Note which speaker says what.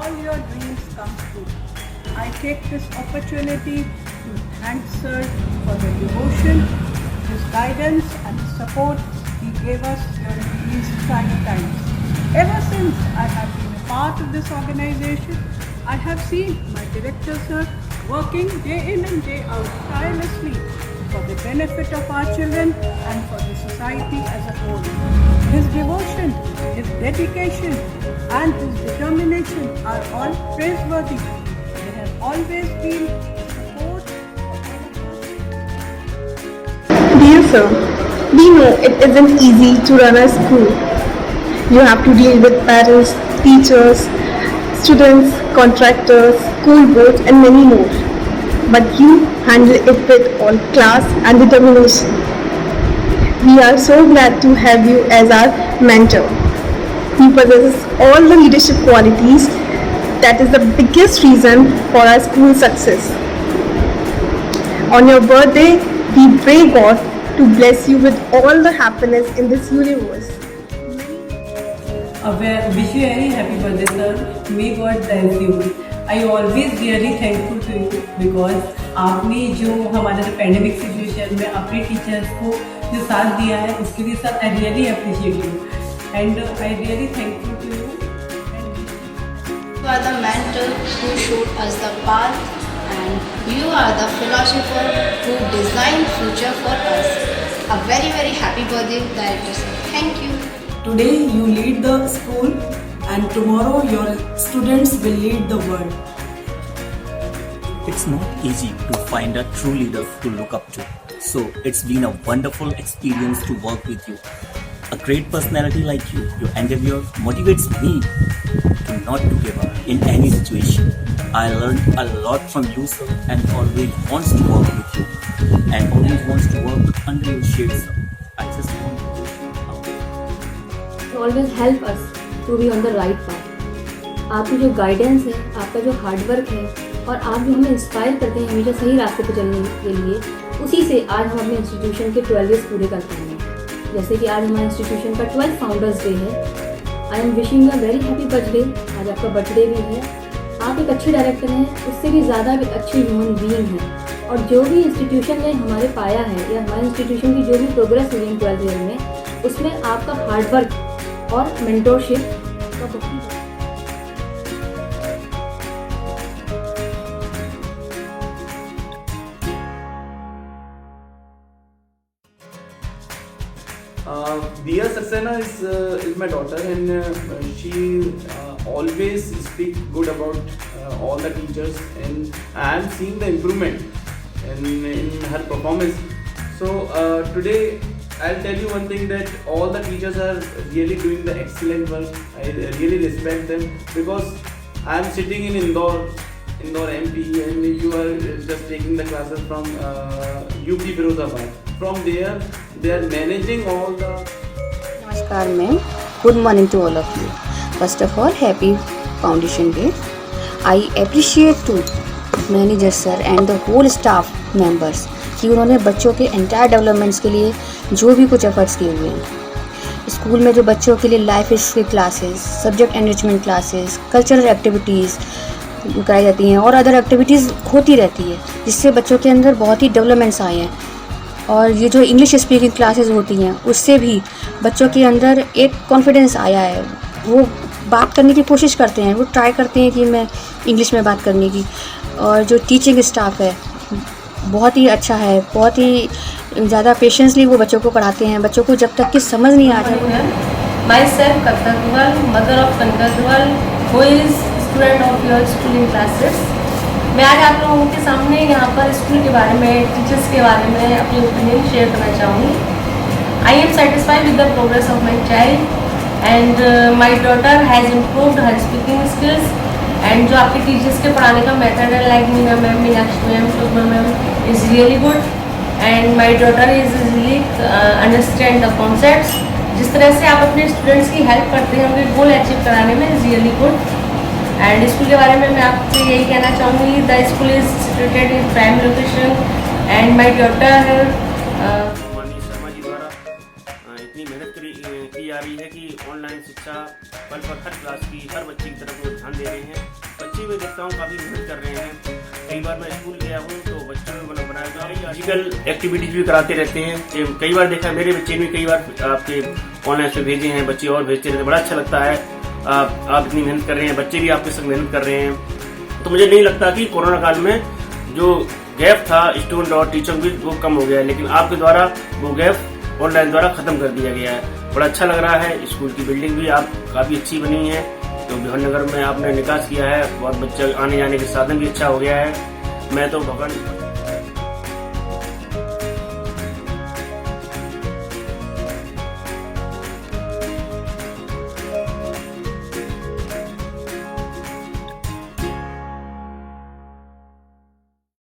Speaker 1: all your dreams come true. I take this opportunity to thank Sir for the devotion, his guidance and support he gave us during these trying times. Ever since I have been a part of this organization, I have seen my director sir working day in and day out tirelessly for the benefit of our children and for the society as a whole. His devotion, his dedication and his determination are all praiseworthy. They have always been support.
Speaker 2: Dear sir, we know it isn't easy to run a school. You have to deal with parents, teachers, students, contractors, school boards and many more. But you handle it with all class and determination. We are so glad to have you as our mentor. You possess all the leadership qualities that is the biggest reason for our school success. On your birthday, we pray God to bless you with all the happiness in this universe.
Speaker 3: Wish you a very happy birthday, sir. May God bless you. I always really thankful to you because आपने जो हमारे pandemic situation में अपने teachers को जो साथ दिया है उसके लिए sir I really appreciate you and I really thankful to you.
Speaker 4: You are the mentor who showed us the path and you are the philosopher who designed future for us. A very very happy birthday, director sir. Thank you.
Speaker 5: Today you lead the school and tomorrow your students will lead the world.
Speaker 6: It's not easy to find a true leader to look up to. So it's been a wonderful experience to work with you. A great personality like you, your endeavor motivates me to not to give up in any situation. I learned a lot from you, sir, and always wants to work with you and always wants to work under your shade, sir. I just want to wish you a
Speaker 7: You always help us to be on the right path. आपकी जो guidance है, आपका जो hard work है और आप जो हमें इंस्पायर करते हैं हमेशा सही रास्ते पर चलने के लिए, उसी से आज हम अपने इंस्टीट्यूशन के 12 ईयर्स पूरे कर पाए हैं. जैसे कि आज हमारे इंस्टीट्यूशन का 12th फाउंडर्स डे है. I am wishing you a very happy birthday. आज आपका बर्थडे भी है. आप एक अच्छे डायरेक्टर हैं, उससे भी ज़्यादा भी अच्छी ह्यूमन बीइंग हैं. और जो भी इंस्टीट्यूशन ने हमारे पाया है या हमारे इंस्टीट्यूशन की जो भी प्रोग्रेस हुई है 12th ईयर में, उसमें आपका हार्डवर्क और मेंटोरशिप का बहुत
Speaker 8: Dia Saxena is my daughter and she always speak good about all the teachers and I am seeing the improvement in her performance. So today I'll tell you one thing that all the teachers are really doing the excellent work. I really respect them because I am sitting in Indore MP and you are just taking the classes from UP Firozabad. From there they are managing all the.
Speaker 9: Namaskar ma'am, good morning to all of you. First of all, happy Foundation Day. I appreciate to manager sir and the whole staff members कि उन्होंने बच्चों के entire developments के लिए जो भी कुछ efforts किए हुए हैं. स्कूल में जो बच्चों के लिए life skill classes, subject enrichment classes, cultural activities कराई जाती हैं और अदर एक्टिविटीज़ होती रहती है जिससे बच्चों के अंदर बहुत ही डेवलपमेंट्स आए हैं. और ये जो इंग्लिश स्पीकिंग क्लासेस होती हैं उससे भी बच्चों के अंदर एक कॉन्फिडेंस आया है. वो बात करने की कोशिश करते हैं, वो ट्राई करते हैं कि मैं इंग्लिश में बात करने की. और जो टीचिंग स्टाफ है बहुत ही अच्छा है, बहुत ही ज़्यादा पेशेंसली वो बच्चों को पढ़ाते हैं. बच्चों को जब तक कि समझ नहीं आ जाए.
Speaker 10: Myself Kavita Duval, mother of Kavita Duval, who is student of your schooling classes. मैं आज आप लोगों के सामने यहाँ पर स्कूल के बारे में, टीचर्स के बारे में अपनी ओपिनियन शेयर करना चाहूँगी. I am satisfied with the progress of my child and my daughter has improved her speaking skills. And जो आपके टीचर्स के पढ़ाने का मेथड है like Meena ma'am, Meenakshi ma'am, Shobha ma'am is really good and my daughter is really understand the concepts. जिस तरह से आप अपने स्टूडेंट्स की हेल्प करते हैं उनके गोल अचीव कराने में is really good. And school के बारे में मैं आपसे यही कहना चाहूँगी, the school is situated in prime location and my daughter
Speaker 11: Sharma ji द्वारा इतनी मेहनत की जा रही है कि ऑनलाइन अच्छा पल पर हर क्लास की हर बच्चे की तरफ वो ध्यान दे रहे हैं। बच्चे भी देखता हूँ काफ़ी मेहनत कर रहे हैं। कई बार मैं स्कूल गया हूँ तो बच्चों में मतलब बनाया गया फिजिकल एक्टिविटीज भी कराते रहते हैं। कई बार देखा मेरे बच्चे भी कई बार आपके ऑनलाइन से भेजे हैं, बच्चे और भेजते रहते हैं। बड़ा अच्छा लगता है आप इतनी मेहनत कर रहे हैं, बच्चे भी आपके संग मेहनत कर रहे हैं। तो मुझे नहीं लगता कि कोरोना काल में जो गैप था स्टूडेंट और टीचर भी वो कम हो गया है, लेकिन आपके द्वारा वो गैप ऑनलाइन द्वारा खत्म कर दिया गया है। बड़ा अच्छा लग रहा है। स्कूल की बिल्डिंग भी आप काफ़ी अच्छी बनी है, तो बिहार नगर में आपने निकास किया है, बहुत बच्चे आने जाने के साधन भी अच्छा हो गया है। मैं तो भगवान